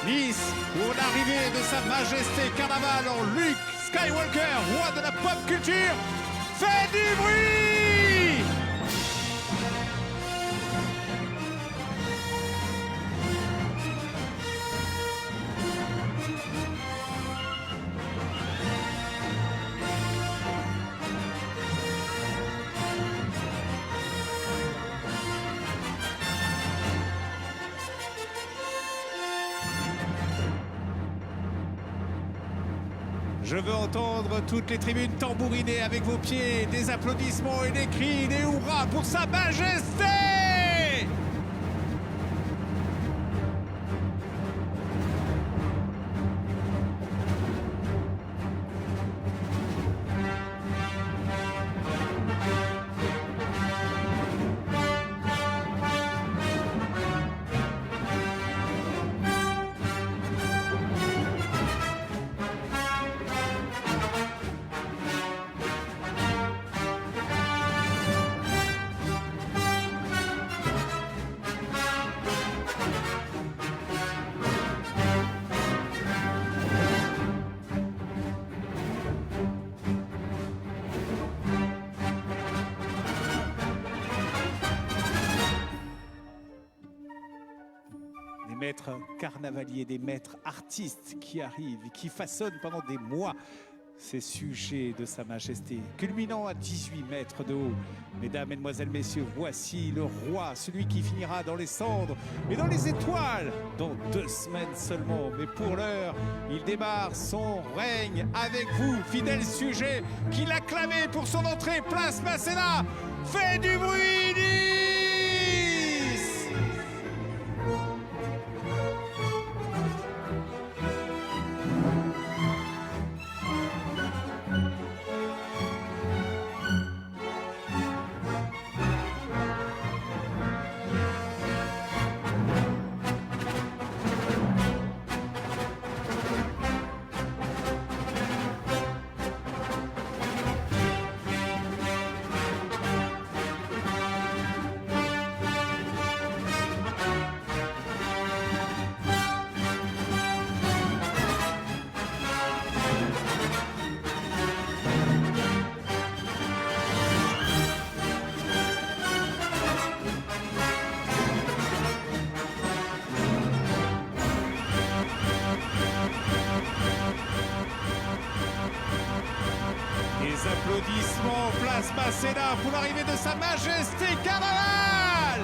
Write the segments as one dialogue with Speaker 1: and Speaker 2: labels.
Speaker 1: Nice, pour l'arrivée de Sa Majesté Carnaval en Luke Skywalker, roi de la pop culture, fait du bruit! Je veux entendre toutes les tribunes tambouriner avec vos pieds, des applaudissements et des cris, des hurrahs pour Sa Majesté! Des maîtres carnavaliers, des maîtres artistes qui arrivent et qui façonnent pendant des mois ces sujets de Sa Majesté, culminant à 18 mètres de haut. Mesdames, Mesdemoiselles, Messieurs, voici le roi, celui qui finira dans les cendres et dans les étoiles dans 2 semaines seulement. Mais pour l'heure, il démarre son règne avec vous, fidèles sujets, qui l'acclamez pour son entrée, place Masséna. Fait du bruit, Nice! Les applaudissements, place Masséna pour l'arrivée de Sa Majesté Carnaval!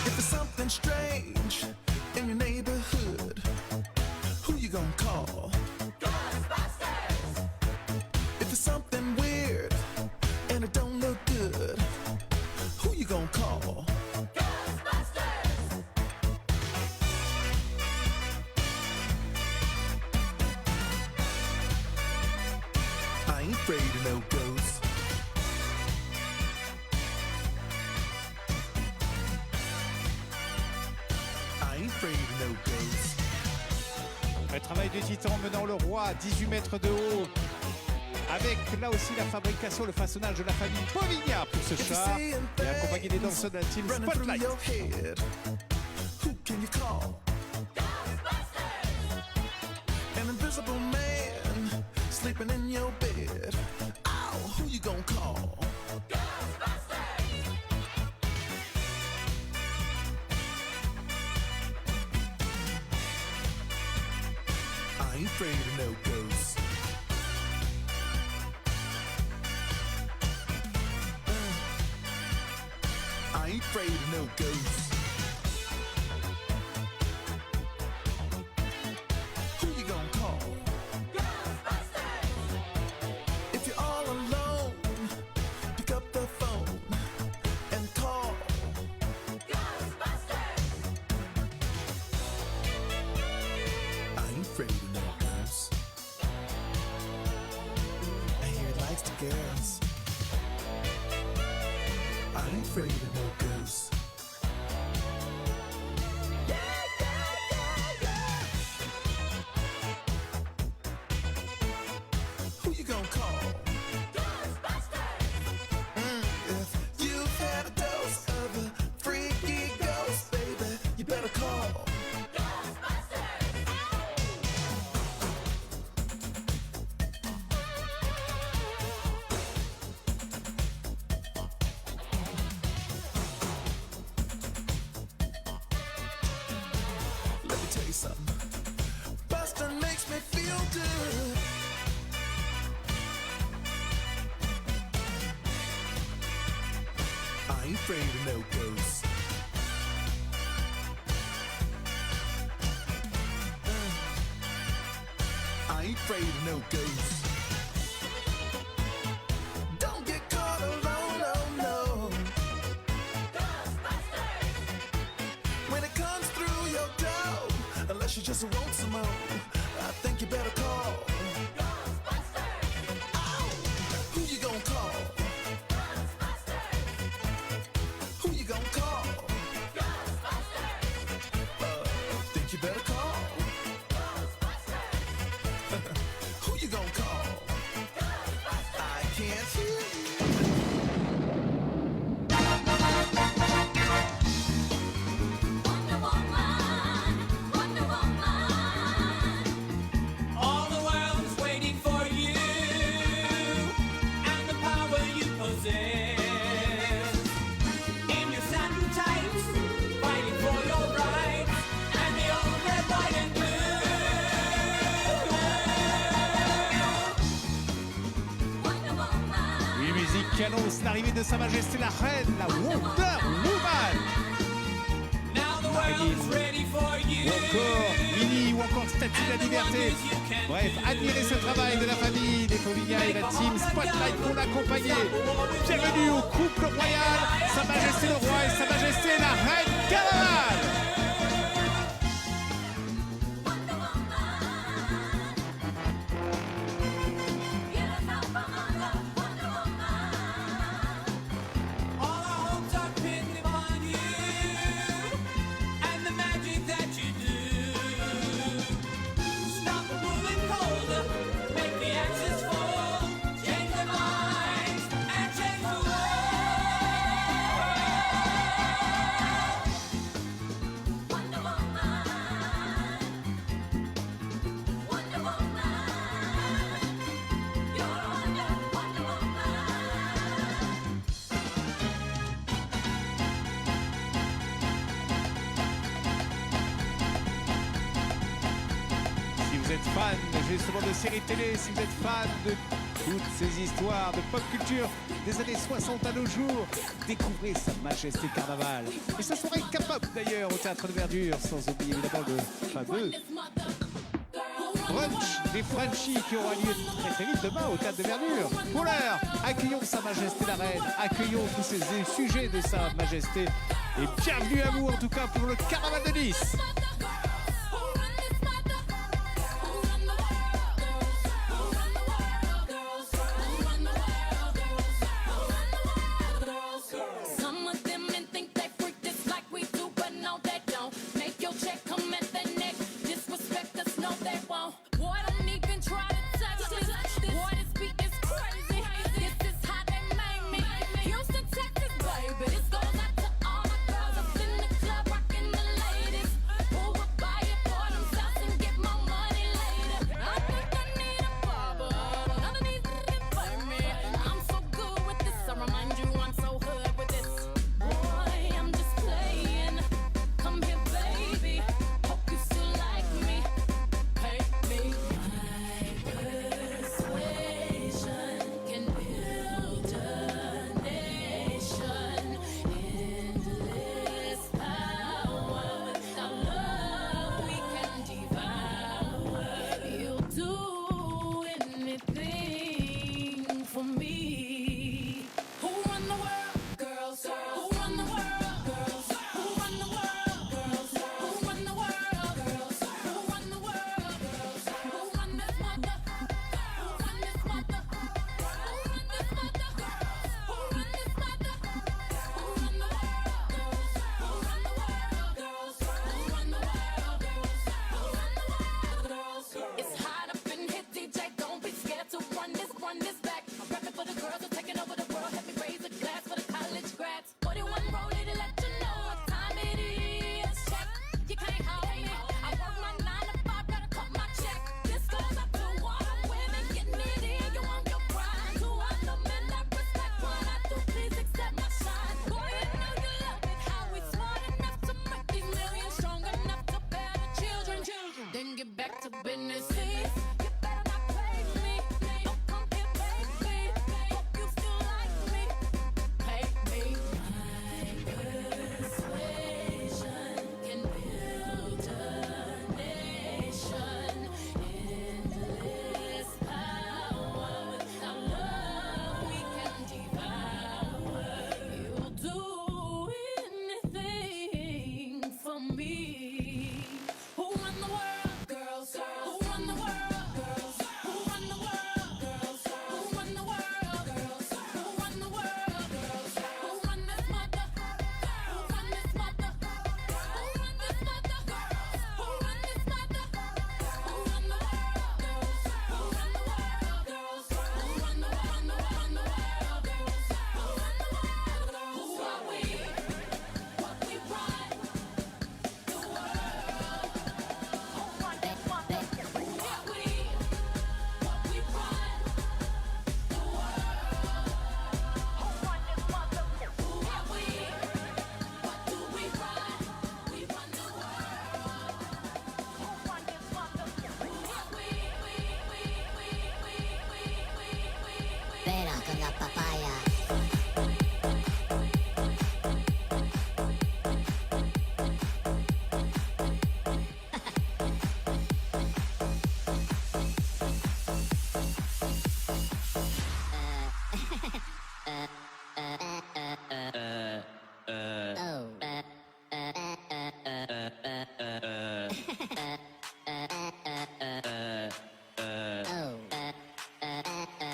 Speaker 2: If there's something strange in your neighborhood, who you gonna call? Ghostbusters! If there's something weird and it don't look good, who you gonna call? Ghostbusters! I ain't afraid of no ghosts. I ain't afraid of no ghosts.
Speaker 1: Un travail de titan menant le roi à 18 mètres de haut. Avec là aussi la fabrication, le façonnage de la famille Povigna pour ce char. Et accompagné des danseurs de la team
Speaker 2: Running through
Speaker 1: Spotlight.
Speaker 2: your head, who can you call? An invisible man sleeping in your bed. Ow, who you gonna call? I ain't afraid of no ghosts. I ain't afraid of no ghosts. Who you gonna call? If you're all alone, pick up the phone and call. I ain't afraid of no ghosts. I hear he likes the girls. I afraid of no ghosts. Who you gonna call? If you've had a dose of a freaky ghost, baby, you better call. Let me tell you something. Bustin' makes me feel good. I ain't afraid of no ghosts. I ain't afraid of no ghosts. Don't get caught alone, oh no. When it comes through your door, unless you just want some more, I think you better call. Oh, who you gonna call? Who you gonna call? Think you better call. Who you gonna call? I can't hear you.
Speaker 3: All the world's waiting for you and the power you possess. In your satin tights, fighting for your rights and the old red, white and blue.
Speaker 1: Oui, musique qui annonce l'arrivée de Sa Majesté la Reine, la Wonder Woman.
Speaker 3: Now the world's ready for you.
Speaker 1: Ou encore Mini, ou encore Statue de la Liberté. Bref, admirez ce travail de la famille des Povignat et la team Spotlight pour l'accompagner. Bienvenue au couple royal, Sa Majesté le Roi et Sa Majesté la Reine Carnaval.
Speaker 3: All our hopes are pinned upon you and the magic that you do. Stop moving cold, make the axis fall, change their minds and change the world. Wonder Woman, Wonder Woman, you're a Wonder Woman.
Speaker 1: Si vous êtes fan justement de séries télé, si vous êtes fan de toutes ces histoires de pop culture des années 60 à nos jours, découvrez Sa Majesté Carnaval. Et ce soirée K-pop d'ailleurs au Théâtre de Verdure, sans oublier évidemment le fameux brunch des Frenchies qui aura lieu très vite demain au Théâtre de Verdure. Pour l'heure, accueillons Sa Majesté la Reine, accueillons tous ces sujets de Sa Majesté et bienvenue à vous en tout cas pour le Carnaval de Nice.
Speaker 4: Some of them men think they freak this like we do, but no, they don't. Make your check come at their neck. Disrespect us, no, they won't. Boy, don't even try to touch this. Boy, this beat is crazy. This is how they made me. Houston, Texas, baby. This goes out to all my girls up in the club, rocking the ladies. Boy,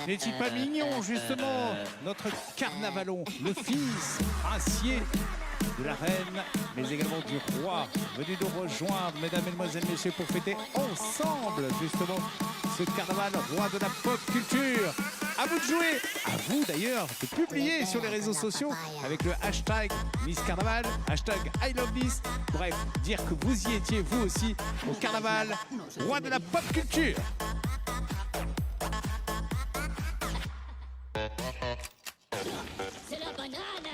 Speaker 1: N'est-il pas mignon, justement, notre carnavalon, le fils princier de la reine, mais également du roi, venu nous rejoindre, mesdames, mesdemoiselles, messieurs, pour fêter ensemble, justement, ce carnaval roi de la pop culture. À vous de jouer, à vous d'ailleurs de publier sur les réseaux sociaux avec le hashtag Miss Carnaval, hashtag I Love Miss. Bref, dire que vous y étiez vous aussi au carnaval roi de la pop culture.
Speaker 4: C'est la banane.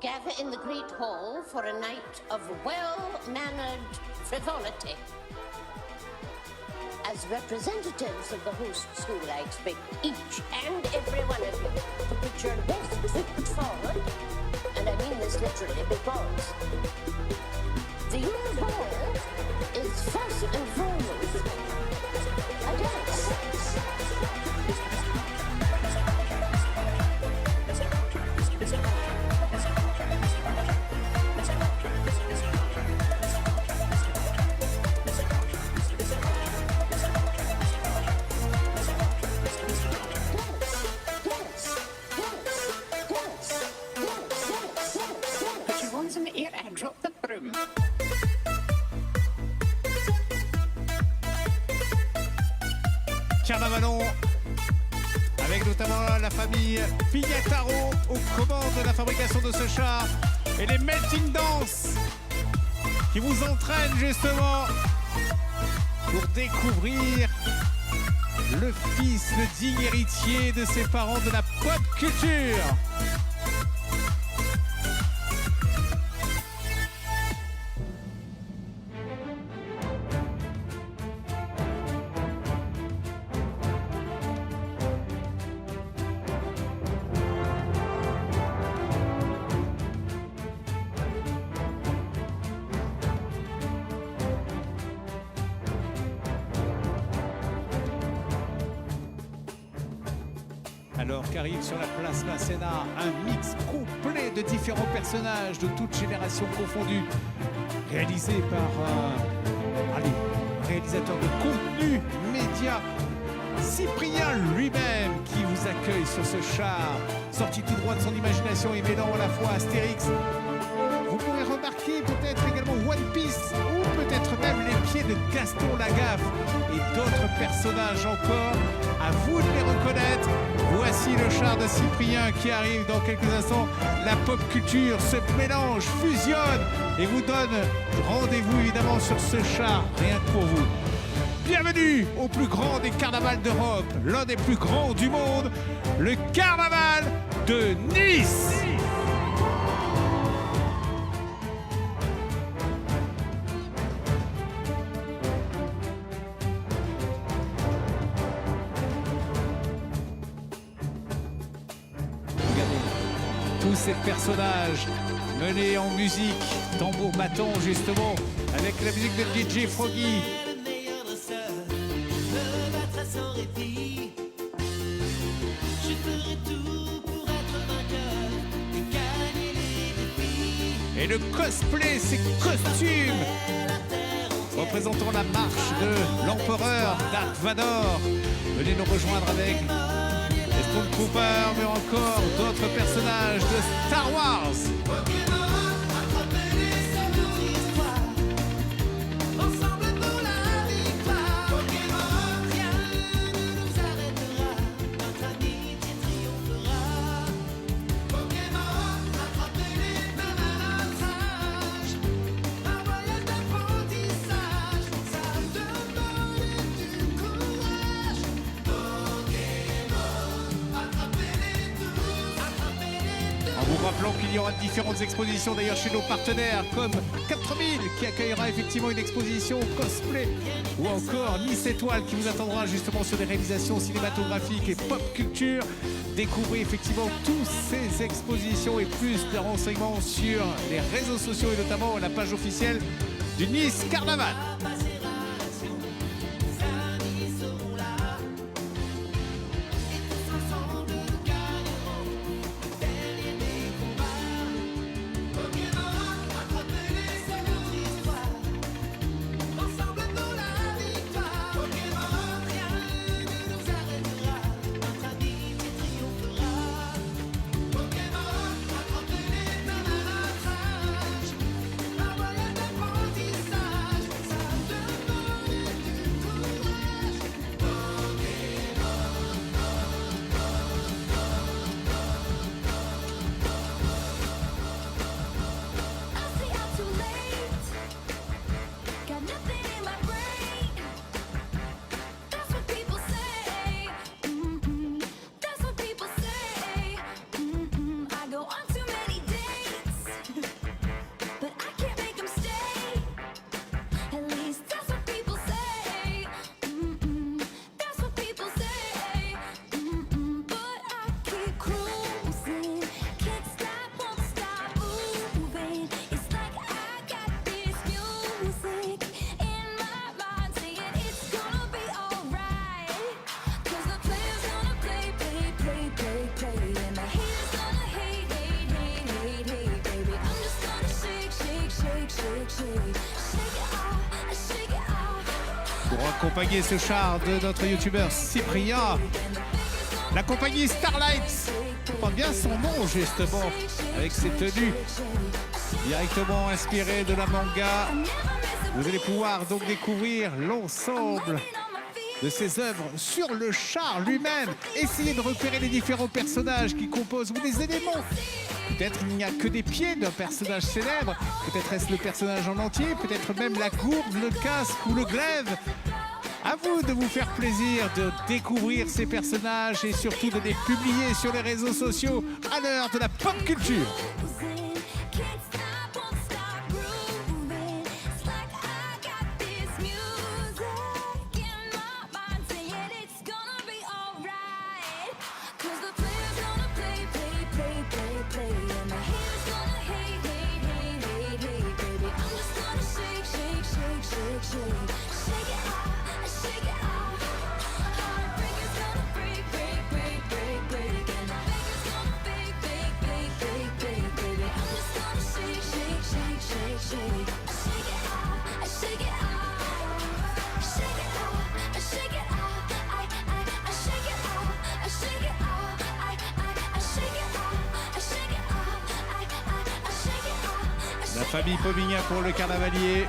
Speaker 5: gather in the great hall for a night of well-mannered frivolity. As representatives of the host school, I expect each and every one of you to put your best foot forward, and I mean this literally, because the human hall is first and foremost a dance.
Speaker 6: Put your ones in the air and drop the broom.
Speaker 1: Carnavalon, avec notamment la famille Pignataro aux commandes de la fabrication de ce char et les Melting Dance qui vous entraînent justement pour découvrir le fils, le digne héritier de ses parents de la pop culture. Alors qu'arrive sur la place Masséna un mix complet de différents personnages de toutes générations confondues, réalisé par un réalisateur de contenu média, Cyprien lui-même, qui vous accueille sur ce char, sorti tout droit de son imagination et mêlant à la fois Astérix. Vous pourrez remarquer peut-être également One Piece ou peut-être même les pieds de Gaston Lagaffe et d'autres personnages encore. À vous de les reconnaître. Voici le char de Cyprien qui arrive dans quelques instants. La pop culture se mélange, fusionne et vous donne rendez-vous évidemment sur ce char, rien que pour vous. Bienvenue au plus grand des carnavals d'Europe, l'un des plus grands du monde, le carnaval de Nice. Tous ces personnages menés en musique, tambour battant justement, avec la musique de DJ Froggy.
Speaker 3: Le meilleur danseur, me battra sans répit. Je ferai tout pour être vainqueur et gagner les défis.
Speaker 1: Et le cosplay, ces costumes représentant la marche de l'empereur Dark Vador. Venez nous rejoindre avec les Stormtroopers, mais encore d'autres personnages de Star Wars.
Speaker 3: Ensemble pour la victoire. Rien ne nous arrêtera. Notre amitié triomphera. Pokémon, attrapez-les même à notre âge. Un voyage d'apprentissage, ça demande du courage. Pokémon, attrapez-les tous, attrapez-les tous.
Speaker 1: En vous rappelant qu'il y aura différentes expositions d'ailleurs chez nos partenaires comme 4000 qui accueillera effectivement une exposition cosplay ou encore Nice Étoile qui vous attendra justement sur des réalisations cinématographiques et pop culture. Découvrez effectivement toutes ces expositions et plus de renseignements sur les réseaux sociaux et notamment la page officielle du Nice Carnaval.
Speaker 3: Ensemble pour la victoire. Pokémon, rien ne nous arrêtera. Notre amitié triomphera. Pokémon, attrapez-les même à notre âge. Un voyage d'apprentissage, ça demande du courage.
Speaker 4: I see I'm too late. Got nothing in my brain. That's what people say. That's what people say. I go on too many dates, but I can't make them stay. At least that's what people say. That's what people say. But I keep cruising, can't stop, won't stop moving. It's like I got this music in my mind saying it's gonna be alright. 'Cause the player's gonna play, play, play, play, play, and the haters gonna hate, hate, hate, hate, hate, baby. I'm just gonna shake, shake, shake, shake, shake, shake it off, shake it off.
Speaker 1: Pour accompagner ce char de notre youtubeur Cyprien, la compagnie Starlight, on porte bien son nom justement, avec ses tenues directement inspirées de la manga. Vous allez pouvoir donc découvrir l'ensemble de ses œuvres sur le char lui-même. Essayez de repérer les différents personnages qui composent ou les éléments. Peut-être il n'y a que des pieds d'un personnage célèbre, peut-être est-ce le personnage en entier, peut-être même la gourde, le casque ou le glaive. À vous de vous faire plaisir de découvrir ces personnages et surtout de les publier sur les réseaux sociaux à l'heure de la pop culture.
Speaker 4: Can't stop, won't stop grooving. It's like I got this music in my mind saying it's gonna be alright. 'Cause the player's gonna play, play, play, play, play. And the haters gonna hate, hate, hate, hate, hate, baby. I'm just gonna shake, shake, shake, shake, shake. Shake it off, shake it off. Heartbreaker's gonna break, break, break, break, break. And the faker's gonna fake, fake, fake, fake, fake, baby. I'm just gonna shake, shake, shake, shake, shake. Shake it off, shake it off. Shake it off, shake it off. I shake it off, shake it off. I shake it off, shake it off. I shake it off.
Speaker 1: La famille Pomignan pour le carnavalier.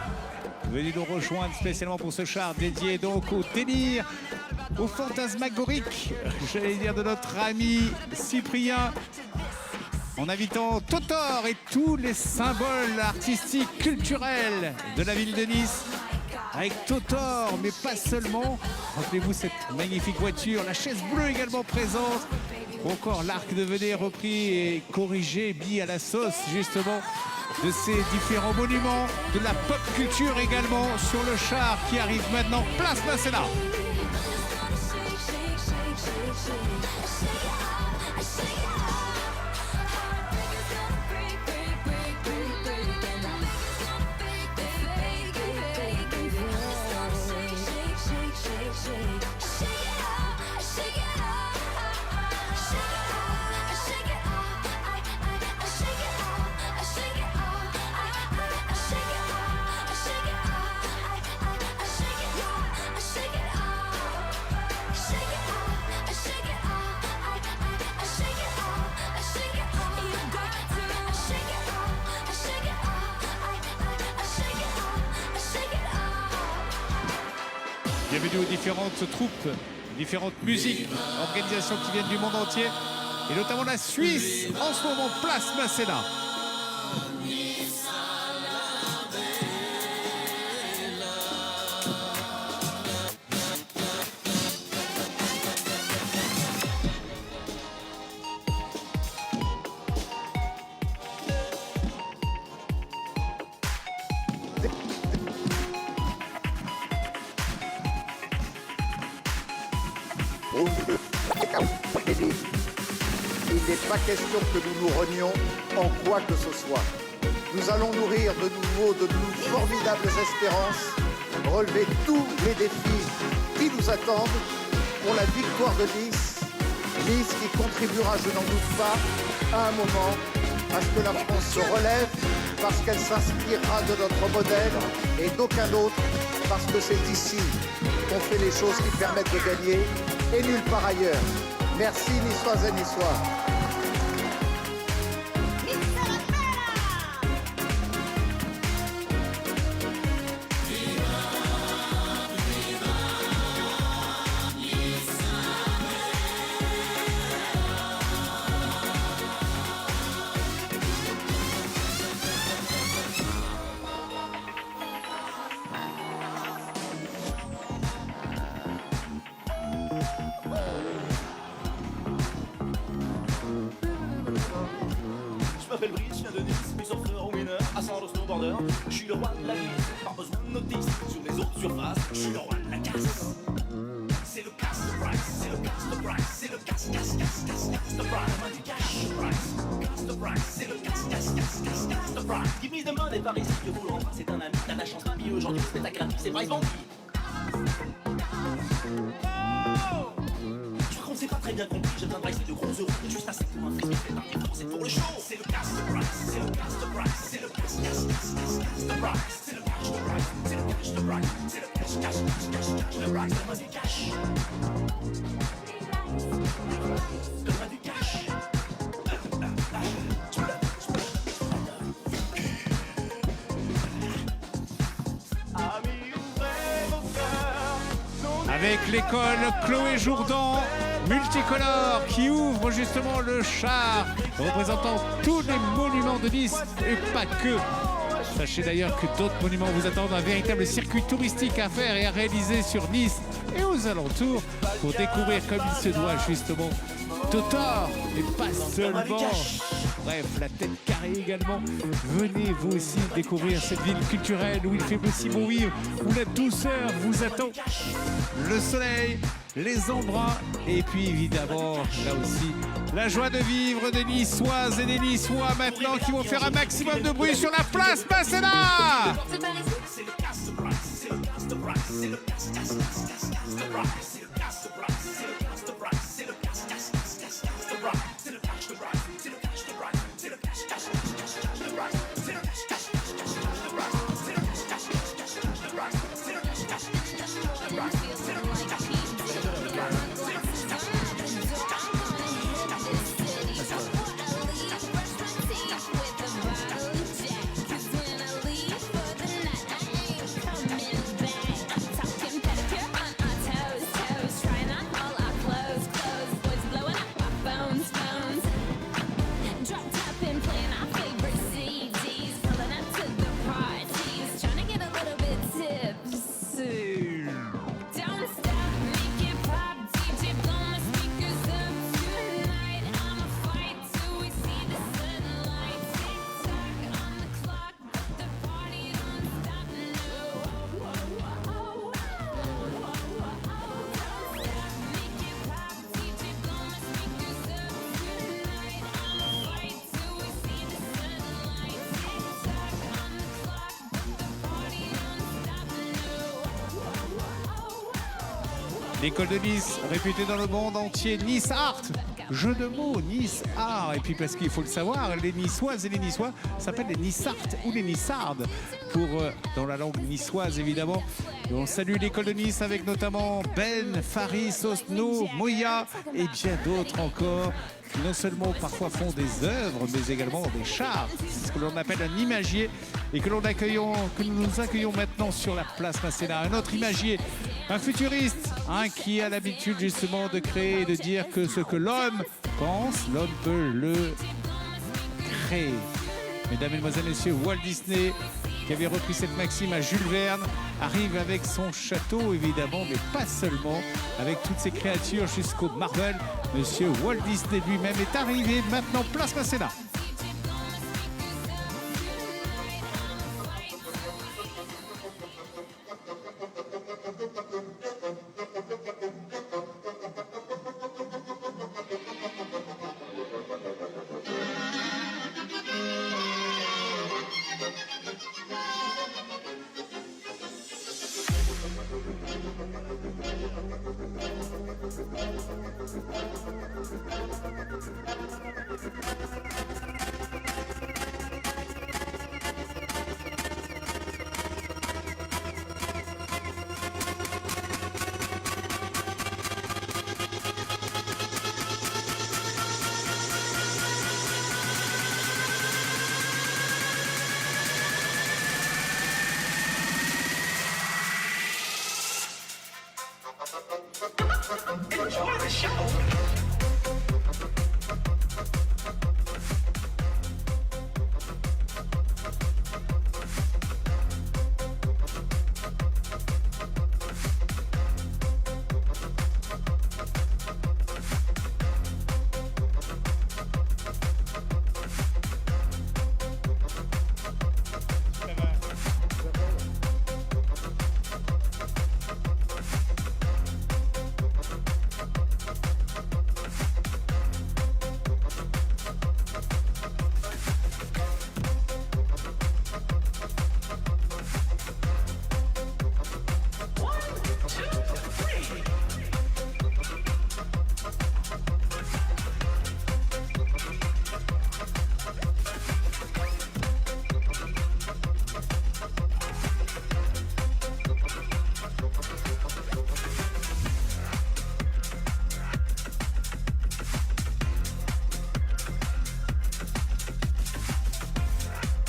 Speaker 1: Venez nous rejoindre spécialement pour ce char dédié donc au délire, au fantasmagorique, j'allais dire de notre ami Cyprien, en invitant Totor et tous les symboles artistiques, culturels de la ville de Nice. Avec Totor, mais pas seulement. Rappelez-vous cette magnifique voiture, la chaise bleue également présente, ou encore l'arc de Venay repris et corrigé, mis à la sauce justement de ces différents monuments, de la pop culture également sur le char qui arrive maintenant, place Masséna. Bienvenue aux différentes troupes, différentes musiques, organisations qui viennent du monde entier, et notamment la Suisse, en ce moment, place Masséna.
Speaker 6: Il n'est pas question que nous nous renions en quoi que ce soit. Nous allons nourrir de nouveau de formidables espérances, relever tous les défis qui nous attendent pour la victoire de Nice. Nice qui contribuera, je n'en doute pas, à un moment à ce que la France se relève parce qu'elle s'inspirera de notre modèle et d'aucun autre parce que c'est ici qu'on fait les choses qui permettent de gagner et nulle part ailleurs. Merci Niçoises et Niçois.
Speaker 7: Je m'appelle Brice, je viens de Nice, puis surfeur au winner, à Sandos snowboarder. Je suis le roi de la glisse, pas besoin de notice. Sur les autres surfaces, je suis le roi de la casse. C'est le casse de Bryce, c'est le casse de Bryce, c'est le casse de Bryce. Main du cash de Bryce, casse de Bryce, c'est le casse de Bryce. Give me the money par ici, que vous le remplacez c'est un ami. T'as de la chance, mamie, aujourd'hui, c'est ta gratuit, c'est Bryce Bandy. On s'est pas très bien compris, j'ai besoin de Bryce et de gros euros. Juste assez pour un frisbee, c'est un effort, c'est pour le show. C'est le casse de Bryce, c'est le casse de Bryce, c'est le casse de Bryce, c'est le cash de Bryce, c'est le cash de Bryce, c'est le cash de Bryce. Donne-moi du cash. Donne-moi du cash.
Speaker 1: avec l'école Chloé Jourdan multicolore qui ouvre justement le char représentant tous les monuments de Nice et pas que. Sachez d'ailleurs que d'autres monuments vous attendent, un véritable circuit touristique à faire et à réaliser sur Nice et aux alentours pour découvrir comme il se doit justement Totor et pas seulement. Bref, la tête carrée également. Venez vous aussi découvrir cette ville culturelle où il fait aussi bon vivre, où la douceur vous attend. Le soleil, les embruns et puis évidemment là aussi la joie de vivre des Niçoises et des Niçois maintenant qui vont faire un maximum de bruit sur la place Masséna.
Speaker 7: C'est le casse de Bryce, c'est le casse de Bryce, c'est le casse de Bryce, c'est le casse de Bryce, c'est le casse de Bryce, c'est le casse de Bryce, c'est le casse de Bryce, c'est le casse de Bryce, c'est le casse de Bryce, c'est le casse
Speaker 1: L'école de Nice, réputée dans le monde entier, Nice Art. Jeu de mots, Nice Art. Et puis parce qu'il faut le savoir, les Niçoises et les Niçois s'appellent les Nissartes ou les Nissardes, pour, dans la langue niçoise évidemment. Et on salue l'école de Nice avec notamment Ben, Faris, Osno, Moya et bien d'autres encore, qui non seulement parfois font des œuvres, mais également des chars. C'est ce que l'on appelle un imagier et que nous accueillons maintenant sur la place Masséna. Un autre imagier, un futuriste, qui a l'habitude justement de créer et de dire que ce que l'homme pense, l'homme peut le créer. Mesdames, Mesdemoiselles, Messieurs, Walt Disney, qui avait repris cette maxime à Jules Verne, arrive avec son château évidemment, mais pas seulement, avec toutes ses créatures jusqu'au Marvel. Monsieur Walt Disney lui-même est arrivé maintenant place Masséna.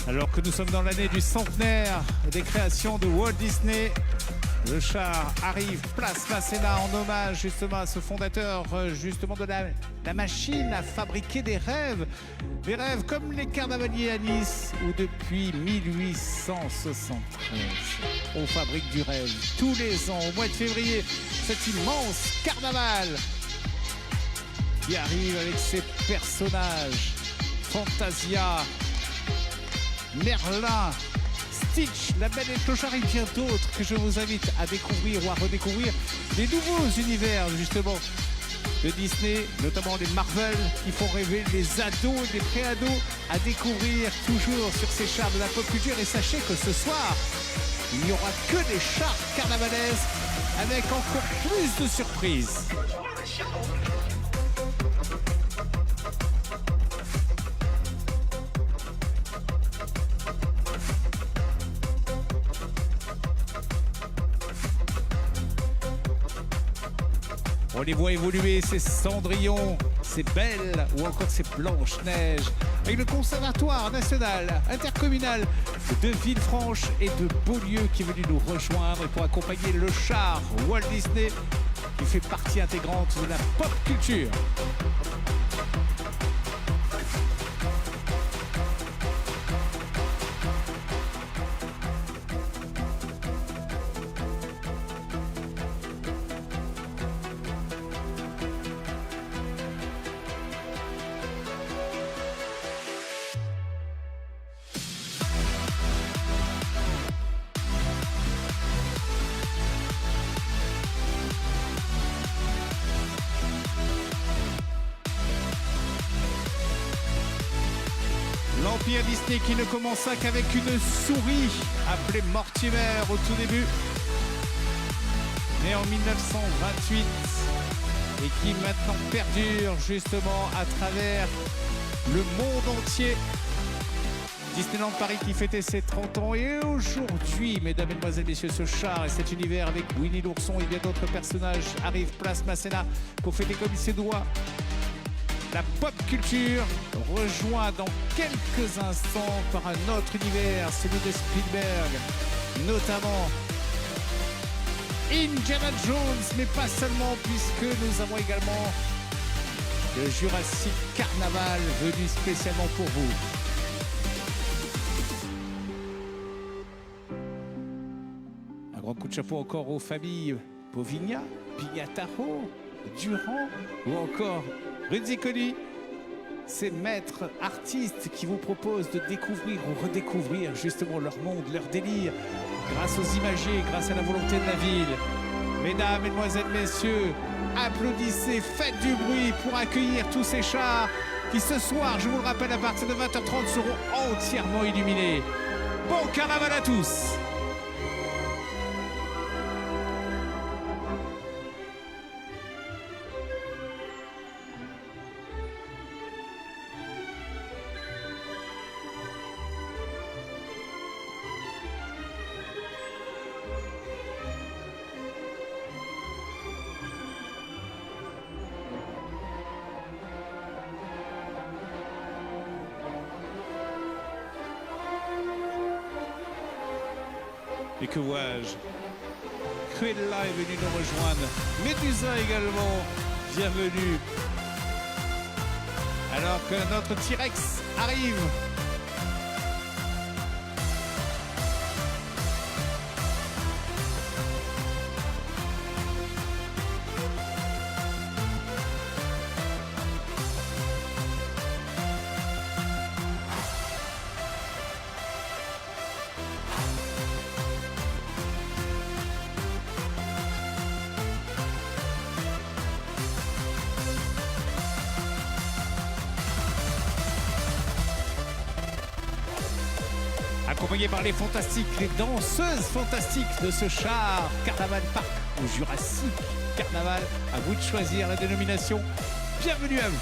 Speaker 1: Alors que nous sommes dans l'année du centenaire des créations de Walt Disney, Le char arrive, place Masséna en hommage justement à ce fondateur justement de la machine à fabriquer des rêves. Des rêves comme les carnavaliers à Nice où depuis 1873 on fabrique du rêve. Tous les ans au mois de février, cet immense carnaval qui arrive avec ses personnages. Fantasia, Merlin, Stitch, La Belle et le Clochard et bien d'autres que je vous invite à découvrir ou à redécouvrir des nouveaux univers justement de Disney, notamment les Marvel qui font rêver les ados et les pré-ados à découvrir toujours sur ces chars de la pop culture. Et sachez que ce soir, il n'y aura que des chars carnavalesques avec encore plus de surprises. On les voit évoluer, c'est Cendrillon, c'est Belle ou encore c'est Blanche-Neige. Avec le Conservatoire national intercommunal de Villefranche et de Beaulieu qui est venu nous rejoindre pour accompagner le char Walt Disney qui fait partie intégrante de la pop culture. L'Empire Disney qui ne commença qu'avec une souris appelée Mortimer au tout début, né en 1928 et qui maintenant perdure justement à travers le monde entier. Disneyland Paris qui fêtait ses 30 ans et aujourd'hui, mesdames, mesdemoiselles, messieurs, ce char et cet univers avec Winnie l'ourson et bien d'autres personnages arrivent place Masséna pour fêter comme il se doit. La pop culture rejoint dans quelques instants par un autre univers, celui de Spielberg, notamment Indiana Jones, mais pas seulement, puisque nous avons également le Jurassic Carnaval venu spécialement pour vous. Un grand coup de chapeau encore aux familles Povigna, Pignataro, Durand ou encore Ruzzicoli, ces maîtres artistes qui vous proposent de découvrir ou redécouvrir justement leur monde, leur délire, grâce aux imagiers, grâce à la volonté de la ville. Mesdames, Mesdemoiselles, Messieurs, applaudissez, faites du bruit pour accueillir tous ces chars qui ce soir, je vous le rappelle, à partir de 20h30 seront entièrement illuminés. Bon carnaval à tous! Et que vois-je? Cruella est venue nous rejoindre. Médusa également, bienvenue. Alors que notre T-Rex arrive. Accompagné par les fantastiques, les danseuses fantastiques de ce char Carnaval Park ou Jurassic Carnaval. À vous de choisir la dénomination. Bienvenue à vous.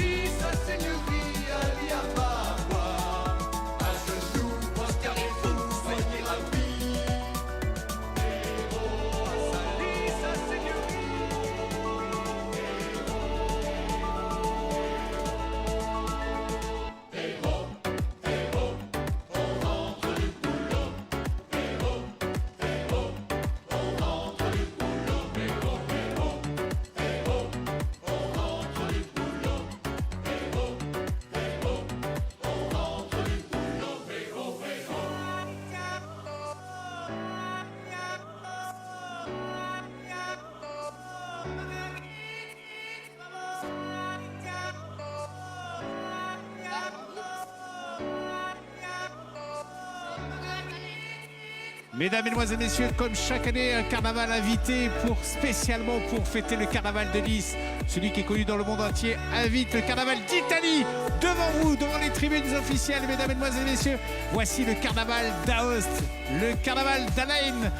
Speaker 2: Lisa, Señoria, Liababa. À genoux, prosternez-vous, soyez ravis. Lisa,
Speaker 1: Mesdames, Mesdemoiselles, Messieurs, comme chaque année, un carnaval invité spécialement pour fêter le carnaval de Nice. Celui qui est connu dans le monde entier invite le carnaval d'Italie devant vous, devant les tribunes officielles. Mesdames, Mesdemoiselles, Messieurs, voici le carnaval d'Aoste, le carnaval d'Alain.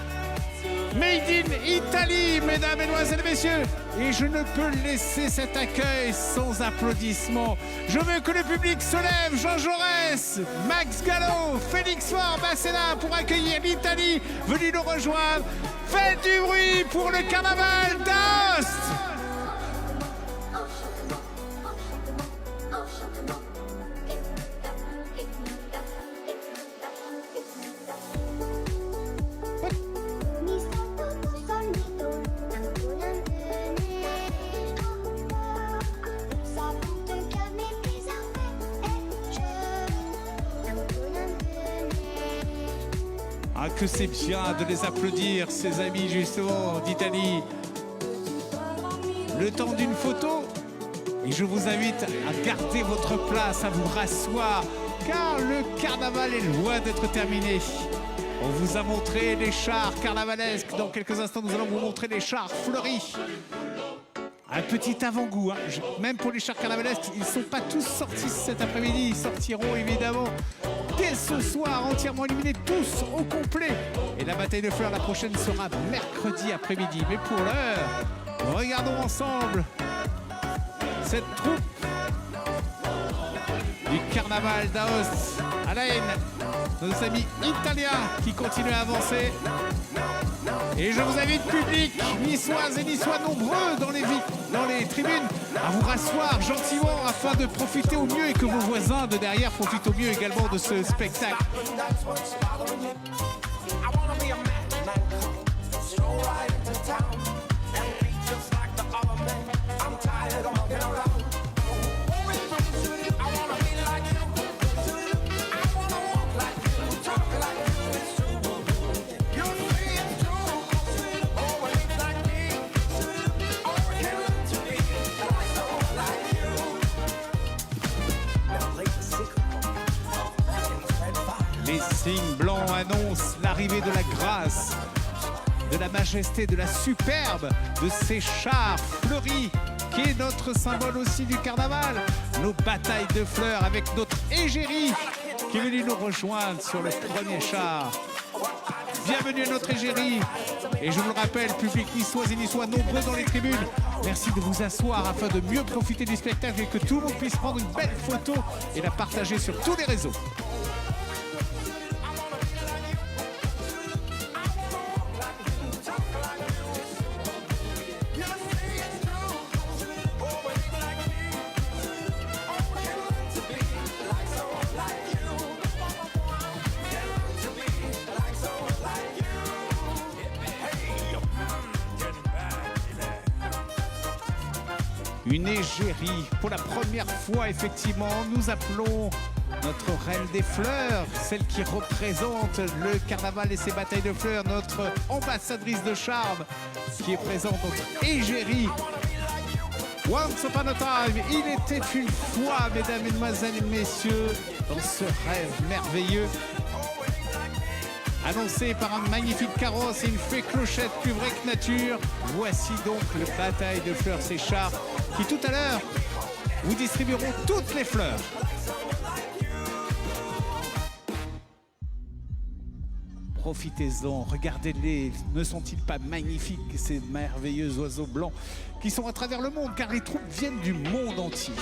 Speaker 1: Made in Italy, mesdames, mesdemoiselles, messieurs. Et je ne peux laisser cet accueil sans applaudissements. Je veux que le public se lève. Jean Jaurès, Max Gallo, Félix Faure, Bassena pour accueillir l'Italie venue nous rejoindre. Faites du bruit pour le carnaval d'Aoste. Ah, que c'est bien de les applaudir, ces amis justement d'Italie. Le temps d'une photo, et je vous invite à garder votre place, à vous rasseoir, car le carnaval est loin d'être terminé. On vous a montré les chars carnavalesques. Dans quelques instants, nous allons vous montrer les chars fleuris. Un petit avant-goût, hein. Même pour les chars carnavalesques, ils ne sont pas tous sortis cet après-midi. Ils sortiront évidemment dès ce soir, entièrement illuminés, tous au complet. Et la bataille de fleurs, la prochaine, sera mercredi après-midi. Mais pour l'heure, regardons ensemble cette troupe du carnaval d'Aoste à la haine. Nos amis italiens qui continuent à avancer. Et je vous invite, public, niçoises et niçois nombreux dans les tribunes, à vous rasseoir gentiment afin de profiter au mieux et que vos voisins de derrière profitent au mieux également de ce spectacle. Les signes blancs annoncent l'arrivée de la grâce, de la majesté, de la superbe de ces chars fleuris, qui est notre symbole aussi du carnaval. Nos batailles de fleurs avec notre égérie qui est venue nous rejoindre sur le premier char. Bienvenue à notre égérie. Et je vous le rappelle, public niçois et niçois nombreux dans les tribunes, merci de vous asseoir afin de mieux profiter du spectacle et que tout le monde puisse prendre une belle photo et la partager sur tous les réseaux. Une égérie. Pour la première fois, effectivement, nous appelons notre reine des fleurs, celle qui représente le carnaval et ses batailles de fleurs, notre ambassadrice de charme, qui est présente, notre égérie. Once upon a time, il était une fois, mesdames, mesdemoiselles et messieurs, dans ce rêve merveilleux, annoncé par un magnifique carrosse et une fée clochette plus vraie que nature. Voici donc le bataille de fleurs, ces chars qui tout à l'heure vous distribueront toutes les fleurs. profitez-en, regardez-les, ne sont-ils pas magnifiques ces merveilleux oiseaux blancs qui sont à travers le monde, car les troupes viennent du monde entier.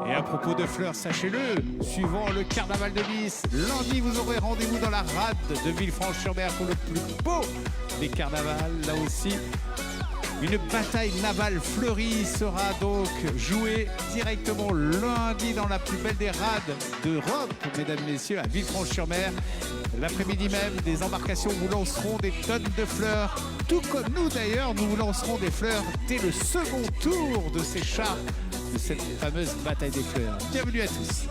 Speaker 1: Et à propos de fleurs, sachez-le, suivant le carnaval de Nice, lundi vous aurez rendez-vous dans la rade de Villefranche-sur-Mer pour le plus beau des carnavals. Là aussi, une bataille navale fleurie sera donc jouée directement lundi dans la plus belle des rades d'Europe, mesdames et messieurs, à Villefranche-sur-Mer. L'après-midi même, des embarcations vous lanceront des tonnes de fleurs. Tout comme nous d'ailleurs, nous vous lancerons des fleurs dès le second tour de ces chars de cette fameuse bataille des fleurs. Bienvenue à tous.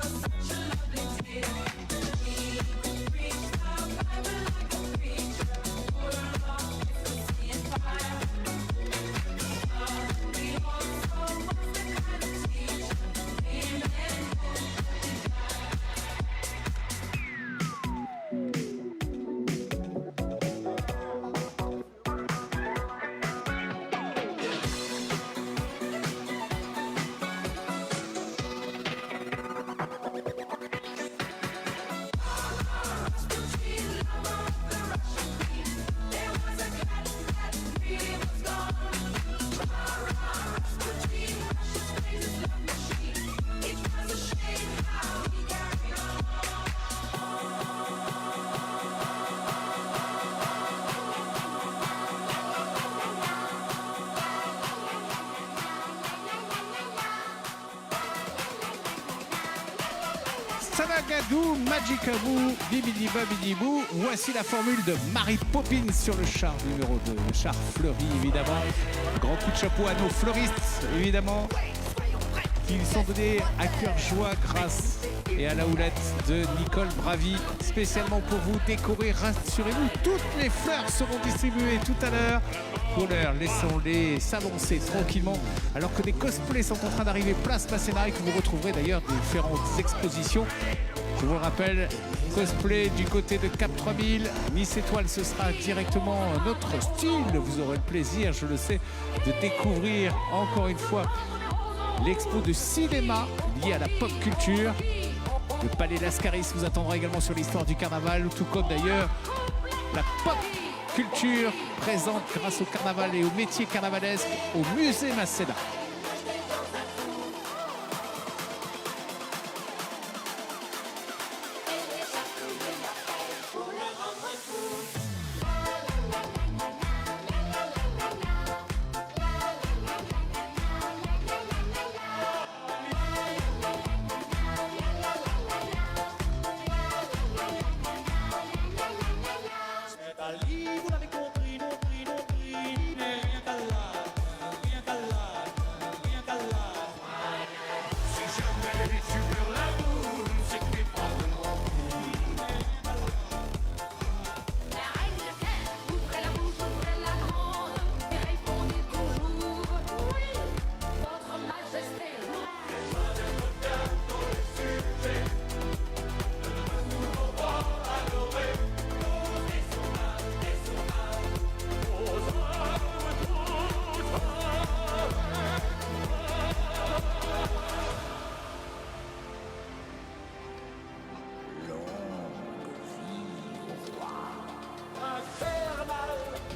Speaker 1: Sanagadou, Magicabou, Bibidi Babidibou, voici la formule de Mary Poppins sur le char numéro 2, le char fleuri évidemment. Grand coup de chapeau à nos fleuristes évidemment, qui sont donnés à cœur joie grâce et à la houlette de Nicole Bravi, spécialement pour vous décorer. Rassurez-vous, toutes les fleurs seront distribuées tout à l'heure. Pour l'heure, laissons-les s'avancer tranquillement, alors que des cosplays sont en train d'arriver place Massénac, que vous retrouverez d'ailleurs différentes expositions. Je vous le rappelle, cosplay du côté de Cap 3000, Miss Étoile, ce sera directement notre style. Vous aurez le plaisir, je le sais, de découvrir encore une fois l'expo de cinéma liée à la pop culture. Le Palais Lascaris vous attendra également sur l'histoire du carnaval, tout comme d'ailleurs la pop culture présente grâce au carnaval et au métier carnavalesque au musée Masséna.
Speaker 7: Vous l'avez compris, non pris, rien qu'à là,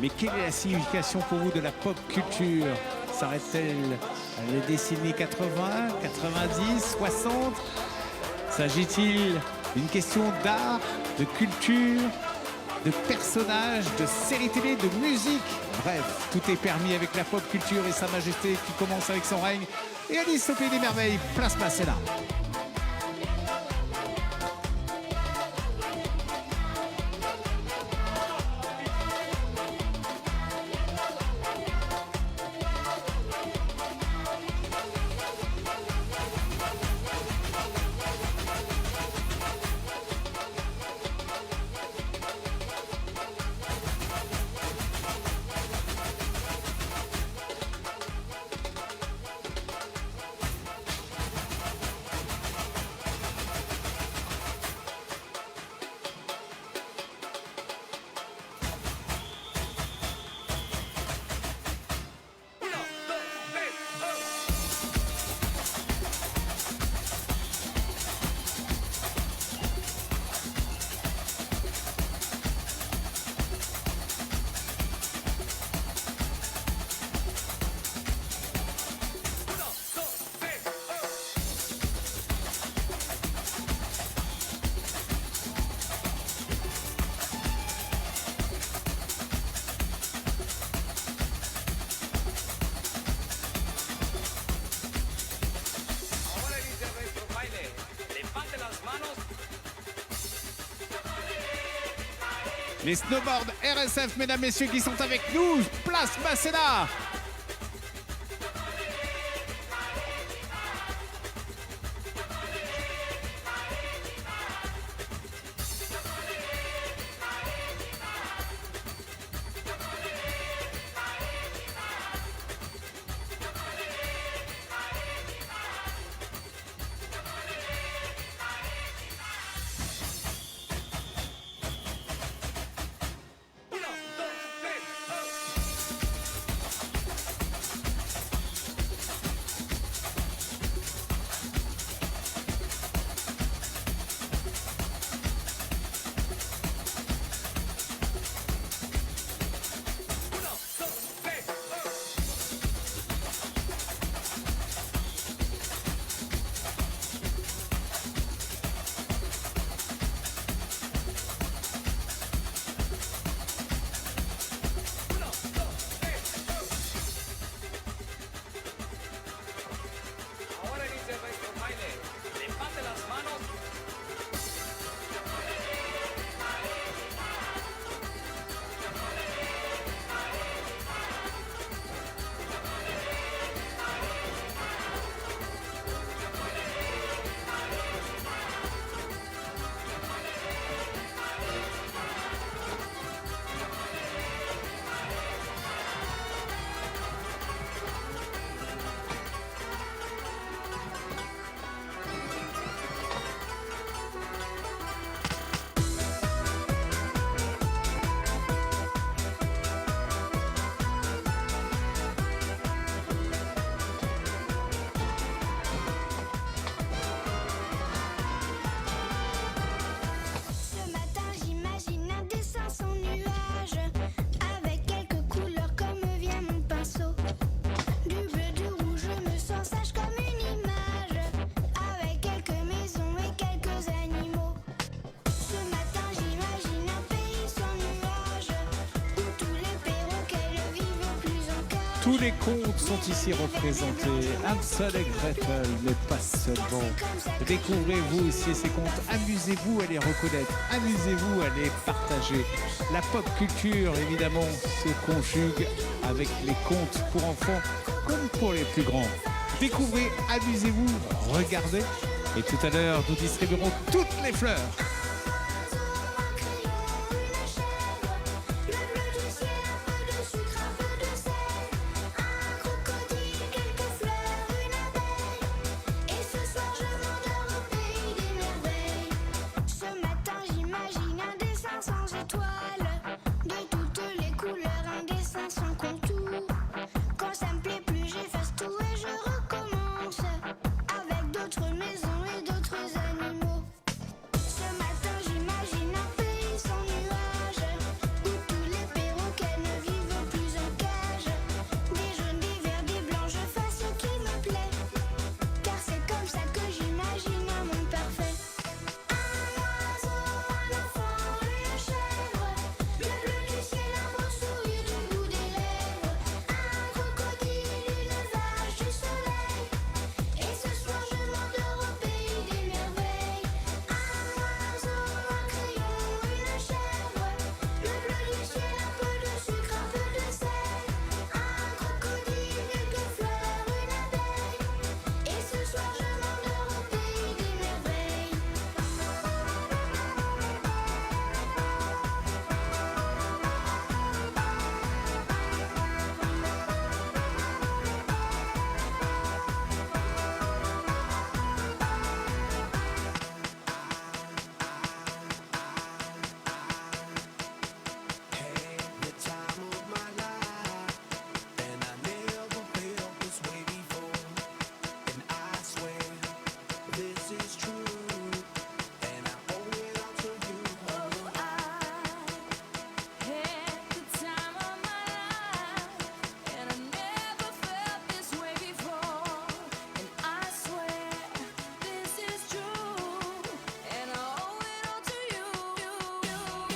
Speaker 1: Mais quelle est la signification pour vous de la pop culture? S'arrête-t-elle les décennies 80, 90, 60? S'agit-il d'une question d'art, de culture, de personnages, de séries télé, de musique? Bref, tout est permis avec la pop culture et Sa Majesté qui commence avec son règne. Et Alice au Pays des Merveilles, place Masséna. Les snowboards RSF, mesdames, messieurs, qui sont avec nous, place Masséna. Tous les contes sont ici représentés. Hansel et Gretel, mais pas seulement. Découvrez-vous aussi ces contes. Amusez-vous à les reconnaître. Amusez-vous à les partager. La pop culture, évidemment, se conjugue avec les contes pour enfants comme pour les plus grands. Découvrez, amusez-vous, regardez. Et tout à l'heure, nous distribuerons toutes les fleurs.
Speaker 8: Maison et d'autres animaux. Ce matin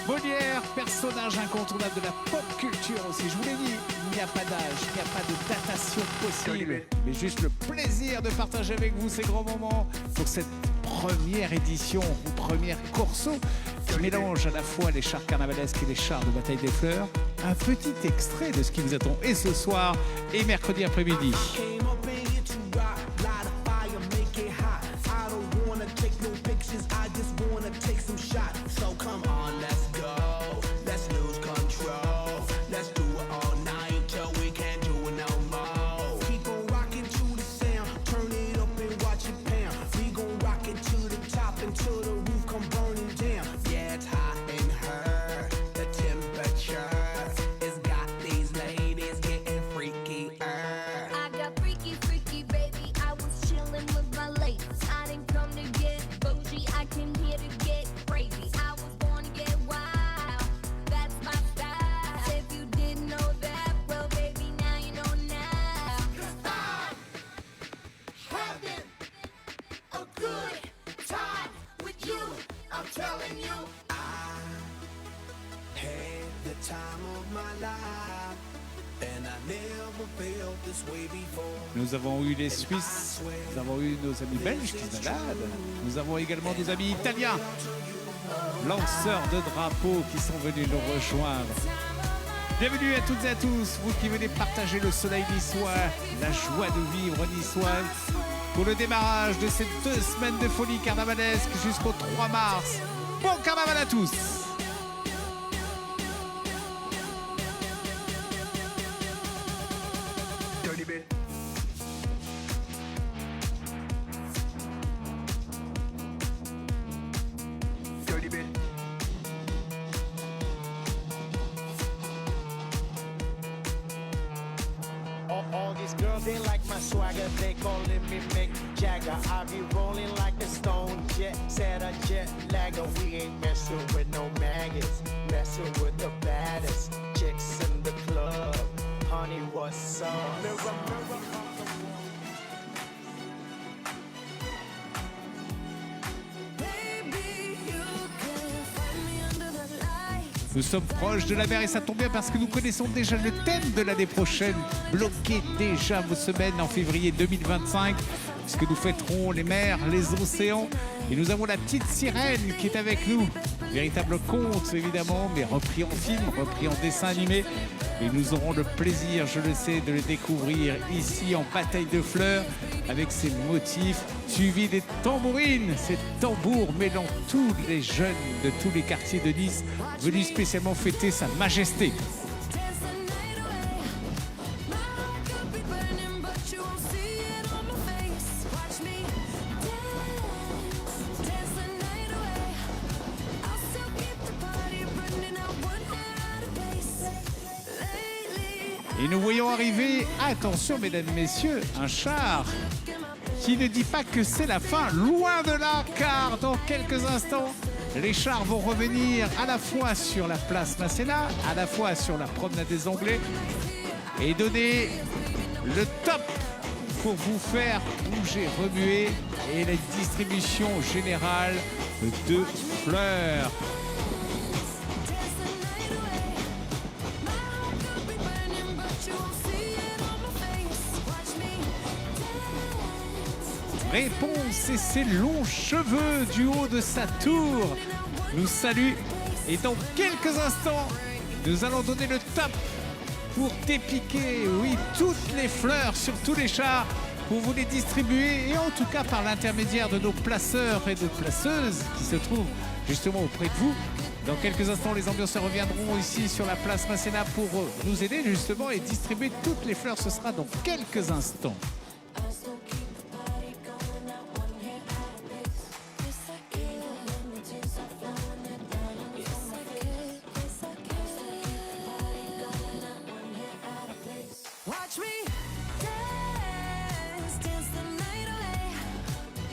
Speaker 1: Molière, personnage incontournable de la pop culture aussi. Je vous l'ai dit, il n'y a pas d'âge, il n'y a pas de datation possible, mais juste le plaisir de partager avec vous ces grands moments pour cette première édition ou première corso qui mélange à la fois les chars carnavalesques et les chars de bataille des fleurs. Un petit extrait de ce qui vous attend et ce soir et mercredi après-midi.
Speaker 7: Came up in here to rock, light a fire, make it hot. I don't wanna take no pictures, I just wanna take some shots. So come on, let's go, let's lose control. Let's do it all night till we can't do it no more. Keep on rocking to the sound, turn it up and watch it pound. We gon' rock it to the top until the roof come burning down. Yeah, it's hot in her, the temperature has got these ladies getting freaky.
Speaker 4: I got freaky, freaky, baby. I was chillin' with my ladies. I didn't come to get bougie. I came here to get crazy. I was born to get wild. That's my style. If you didn't know that, well, baby, now you know now. 'Cause I'm having a good time with you. I'm telling you.
Speaker 7: Had the time of my life, and I never felt this way before.
Speaker 1: Nous avons eu les Suisses, nous avons eu nos amis belges qui se baladent, nous avons également nos amis italiens, lanceurs de drapeaux qui sont venus nous rejoindre. Bienvenue à toutes et à tous, vous qui venez partager le soleil niçois, la joie de vivre niçoise, pour le démarrage de ces 2 semaines de folie carnavalesque jusqu'au 3 mars. Bon carnaval à tous!
Speaker 7: Dirty bit. Dirty bit.
Speaker 8: All these girls, they like my swagger, they calling me Mick Jagger. I be rolling like a stone jet, set a jet lagger. We ain't messing with no maggots, messing with the baddest chicks in the club. Honey, what's up? Mirror, mirror on the wall.
Speaker 4: Baby, you can find me under the lights.
Speaker 1: Nous sommes proches de la mer et ça tombe bien parce que nous connaissons déjà le thème de l'année prochaine. Bloquez déjà vos semaines en février 2025 puisque nous fêterons les mers, les océans et nous avons la petite sirène qui est avec nous. Véritable conte évidemment, mais repris en film, repris en dessin animé. Et nous aurons le plaisir, je le sais, de le découvrir ici en bataille de fleurs avec ses motifs suivis des tambourines, ces tambours mêlant tous les jeunes de tous les quartiers de Nice venus spécialement fêter sa majesté. Et nous voyons arriver, attention mesdames et messieurs, un char qui ne dit pas que c'est la fin, loin de là, car dans quelques instants, les chars vont revenir à la fois sur la place Masséna, à la fois sur la promenade des Anglais, et donner le top pour vous faire bouger, remuer, et la distribution générale de fleurs. Réponse et ses longs cheveux du haut de sa tour nous saluent. Et dans quelques instants, nous allons donner le top pour dépiquer, oui, toutes les fleurs sur tous les chars pour vous les distribuer. Et en tout cas par l'intermédiaire de nos placeurs et de placeuses qui se trouvent justement auprès de vous. Dans quelques instants, les ambianceurs reviendront ici sur la place Masséna pour nous aider justement et distribuer toutes les fleurs. Ce sera dans quelques instants.
Speaker 4: Watch me dance, dance the night away.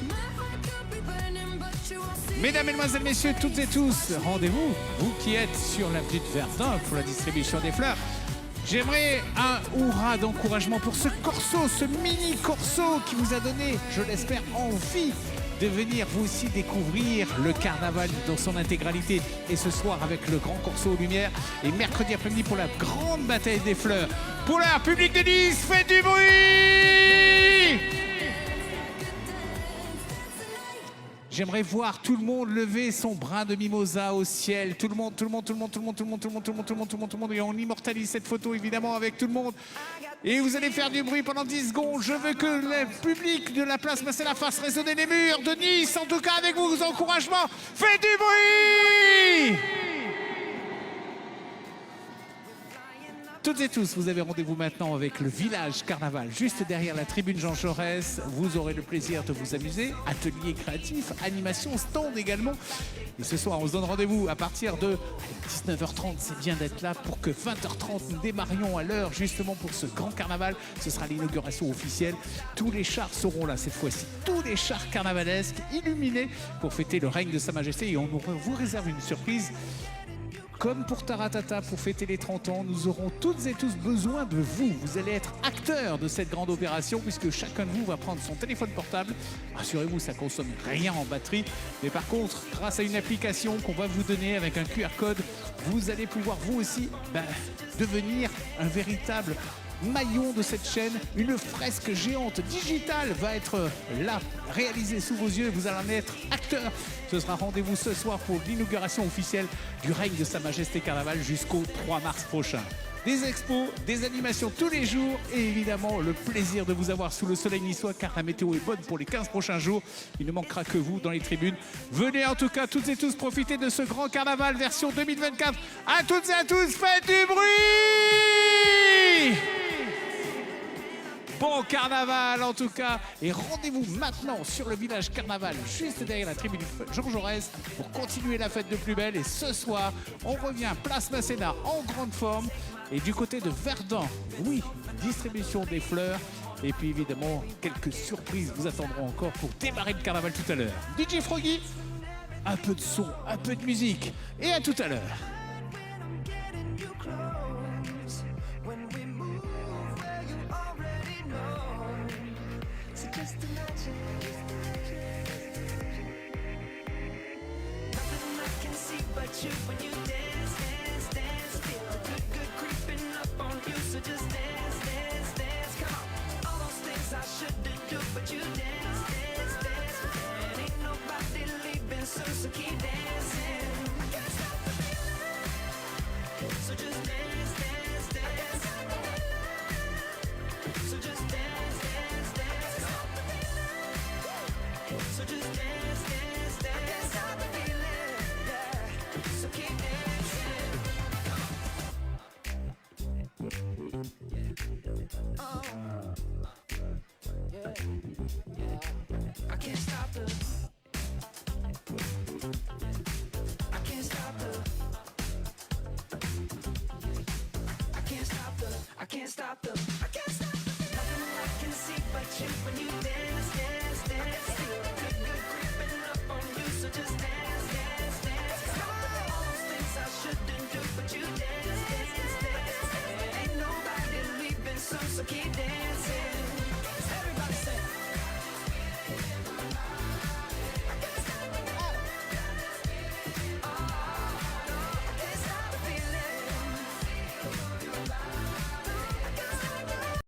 Speaker 4: My heart could be burning, but you won't see.
Speaker 1: Mesdames, Mesdemoiselles, Messieurs, toutes et tous, rendez-vous, vous qui êtes sur l'avenue de Verdun pour la distribution des fleurs. J'aimerais un hurrah d'encouragement pour ce corso, ce mini corso qui vous a donné, je l'espère, envie de venir vous aussi découvrir le carnaval dans son intégralité. Et ce soir avec le Grand Corso aux Lumières et mercredi après-midi pour la grande bataille des fleurs. Poulard, public de Nice, faites du bruit! J'aimerais voir tout le monde lever son brin de mimosa au ciel. Tout le monde. Et on immortalise cette photo évidemment avec tout le monde. Et vous allez faire du bruit pendant 10 secondes. Je veux que le public de la place Masséna fasse résonner les murs de Nice. En tout cas avec vos encouragements. Faites du bruit! Toutes et tous, vous avez rendez-vous maintenant avec le village carnaval, juste derrière la tribune Jean Jaurès. Vous aurez le plaisir de vous amuser. Atelier créatif, animation, stand également. Et ce soir, on se donne rendez-vous à partir de 19h30. C'est bien d'être là pour que 20h30, nous démarrions à l'heure justement pour ce grand carnaval. Ce sera l'inauguration officielle. Tous les chars seront là cette fois-ci. Tous les chars carnavalesques illuminés pour fêter le règne de Sa Majesté. Et on vous réserve une surprise. Comme pour Taratata, pour fêter les 30 ans, nous aurons toutes et tous besoin de vous. Vous allez être acteurs de cette grande opération puisque chacun de vous va prendre son téléphone portable. Rassurez-vous, ça ne consomme rien en batterie. Mais par contre, grâce à une application qu'on va vous donner avec un QR code, vous allez pouvoir vous aussi devenir un véritable maillon de cette chaîne. Une fresque géante digitale va être là, réalisée sous vos yeux. Vous allez en être acteur. Ce sera rendez-vous ce soir pour l'inauguration officielle du règne de Sa Majesté Carnaval jusqu'au 3 mars prochain. Des expos, des animations tous les jours et évidemment le plaisir de vous avoir sous le soleil niçois car la météo est bonne pour les 15 prochains jours. Il ne manquera que vous dans les tribunes. Venez en tout cas toutes et tous profiter de ce grand carnaval version 2024. À toutes et à tous, faites du bruit! Bon carnaval en tout cas et rendez-vous maintenant sur le village carnaval juste derrière la tribune Jean Jaurès pour continuer la fête de plus belle. Et ce soir on revient place Masséna en grande forme et du côté de Verdun, oui, distribution des fleurs et puis évidemment quelques surprises vous attendront encore pour démarrer le carnaval tout à l'heure. DJ Froggy, un peu de son, un peu de musique et à tout à l'heure.
Speaker 3: You when you dance, dance, dance, feel the good, good creeping up on you. So just dance, dance, dance, come on. All those things I shouldn't do, but you dance, dance, dance, and ain't nobody leaving soon, so keep dancing. I can't stop the feeling. So just dance, dance, dance. So just dance, dance, dance. So just dance, dance, dance. I can't stop the feeling. So keep dancing. Oh. Yeah. I can't stop the. I can't stop the. I can't stop the. I can't stop the. I can't stop the. Nothing I can see but you when you dance, dance, dance. Feel the good, good creeping up on you. So just dance, dance, dance. Come on. All those things I shouldn't do, but you dance, dance, dance. Ain't nobody leaving soon, so keep dancing.